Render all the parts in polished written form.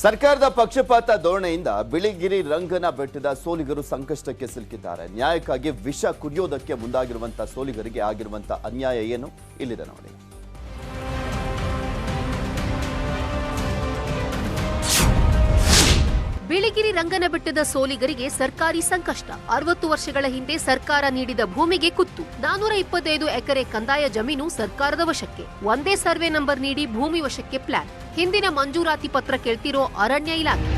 ಸರ್ಕಾರದ ಪಕ್ಷಪಾತ ಧೋರಣೆಯಿಂದ ಬಿಳಿಗಿರಿ ರಂಗನ ಬೆಟ್ಟದ ಸೋಲಿಗರು ಸಂಕಷ್ಟಕ್ಕೆ ಸಿಲುಕಿದ್ದಾರೆ. ನ್ಯಾಯಕ್ಕಾಗಿ ವಿಷ ಕುಡಿಯೋದಕ್ಕೆ ಮುಂದಾಗಿರುವಂತಹ ಸೋಲಿಗರಿಗೆ ಆಗಿರುವಂತಹ ಅನ್ಯಾಯ ಏನು ಇಲ್ಲಿದೆ ನೋಡಿ. ಬಿಳಿಗಿರಿ ರಂಗನ ಬೆಟ್ಟದ ಸೋಲಿಗರಿಗೆ ಸರ್ಕಾರಿ ಸಂಕಷ್ಟ. 60 ವರ್ಷಗಳ ಹಿಂದೆ ಸರ್ಕಾರ ನೀಡಿದ ಭೂಮಿಗೆ ಕುತ್ತು. 425 ಎಕರೆ ಕಂದಾಯ ಜಮೀನು ಸರ್ಕಾರದ ವಶಕ್ಕೆ. ಒಂದೇ ಸರ್ವೆ ನಂಬರ್ ನೀಡಿ ಭೂಮಿ ವಶಕ್ಕೆ ಪ್ಲಾನ್. ಹಿಂದಿನ ಮಂಜೂರಾತಿ ಪತ್ರ ಕೇಳ್ತಿರೋ ಅರಣ್ಯ ಇಲಾಖೆ.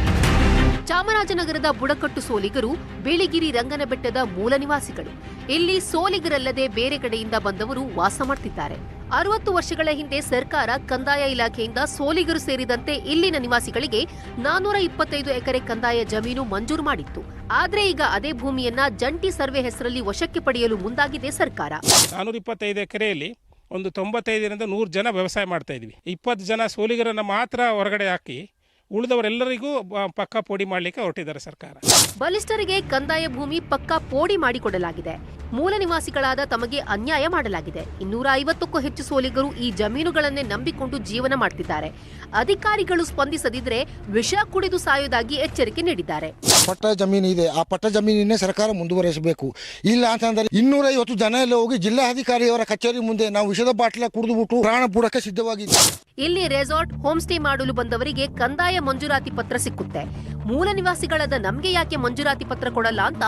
ಚಾಮರಾಜನಗರದ ಬುಡಕಟ್ಟು ಸೋಲಿಗರು ಬಿಳಿಗಿರಿ ರಂಗನ ಬೆಟ್ಟದ ಮೂಲ ನಿವಾಸಿಗಳು. ಇಲ್ಲಿ ಸೋಲಿಗರಲ್ಲದೆ ಬೇರೆ ಕಡೆಯಿಂದ ಬಂದವರು ವಾಸ ಮಾಡ್ತಿದ್ದಾರೆ. 60 ವರ್ಷಗಳ ಹಿಂದೆ ಸರ್ಕಾರ ಕಂದಾಯ ಇಲಾಖೆಯಿಂದ ಸೋಲಿಗರು ಸೇರಿದಂತೆ ಇಲ್ಲಿನ ನಿವಾಸಿಗಳಿಗೆ 425 ಎಕರೆ ಕಂದಾಯ ಜಮೀನು ಮಂಜೂರು ಮಾಡಿತ್ತು. ಆದ್ರೆ ಈಗ ಅದೇ ಭೂಮಿಯನ್ನ ಜಂಟಿ ಸರ್ವೆ ಹೆಸರಲ್ಲಿ ವಶಕ್ಕೆ ಪಡೆಯಲು ಮುಂದಾಗಿದೆ ಸರ್ಕಾರ. 425 ಎಕರೆಯಲ್ಲಿ ಒಂದು 95ರಿಂದ 100 ಜನ ವ್ಯವಸಾಯ ಮಾಡ್ತಾ ಇದ್ವಿ. 20 ಜನ ಸೋಲಿಗರನ್ನ ಮಾತ್ರ ಹೊರಗಡೆ ಹಾಕಿ ಉಳಿದವರೆಲ್ಲರಿಗೂ ಪಕ್ಕಾ ಪೋಡಿ ಮಾಡಲಿಕ್ಕೆ ಹೊರಟಿದ್ದಾರೆ ಸರ್ಕಾರ. ಬಲಿಷ್ಠರಿಗೆ ಕಂದಾಯ ಭೂಮಿ ಪಕ್ಕಾ ಪೋಡಿ ಮಾಡಿಕೊಡಲಾಗಿದೆ. ಮೂಲ ನಿವಾಸಿಗಳಾದ ತಮಗೆ ಅನ್ಯಾಯ ಮಾಡಲಾಗಿದೆ. 250ಕ್ಕೂ ಹೆಚ್ಚು ಸೋಲಿಗರು ಈ ಜಮೀನುಗಳನ್ನೇ ನಂಬಿಕೊಂಡು ಜೀವನ ಮಾಡ್ತಿದ್ದಾರೆ. ಅಧಿಕಾರಿಗಳು ಸ್ಪಂದಿಸದಿದ್ರೆ ವಿಷ ಕುಡಿದು ಸಾಯುವುದಾಗಿ ಎಚ್ಚರಿಕೆ ನೀಡಿದ್ದಾರೆ. ಪಟ್ಟ ಜಮೀನು ಇದೆ, ಆ ಪಟ್ಟ ಜಮೀನಿನೇ ಸರ್ಕಾರ ಮುಂದುವರಿಸಬೇಕು. ಇಲ್ಲ ಅಂತಂದ್ರೆ 250 ಜನ ಎಲ್ಲ ಹೋಗಿ ಜಿಲ್ಲಾಧಿಕಾರಿಯವರ ಕಚೇರಿ ಮುಂದೆ ನಾವು ವಿಷದ ಬಾಟ್ಲ ಕುಡಿದುಬಿಟ್ಟು ಪ್ರಾಣ ಬುಡಕ್ಕೆ ಸಿದ್ಧವಾಗಿದ್ದೀವಿ. ಇಲ್ಲಿ ರೆಸಾರ್ಟ್ ಹೋಮ್ ಸ್ಟೇ ಮಾಡಲು ಬಂದವರಿಗೆ ಕಂದಾಯ ಮಂಜೂರಾತಿ ಪತ್ರ ಸಿಕ್ಕುತ್ತೆ. ಮೂಲ ನಿವಾಸಿಗಳಾದ ನಮ್ಗೆ ಯಾಕೆ ಮಂಜೂರಾತಿ ಪತ್ರ ಕೊಡಲ್ಲ ಅಂತ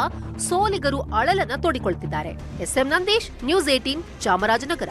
ಸೋಲಿಗರು ಅಳಲನ್ನ ತೋಡಿಕೊಳ್ತಿದ್ದಾರೆ. SM Nandish, news 18, Chamarajanagar.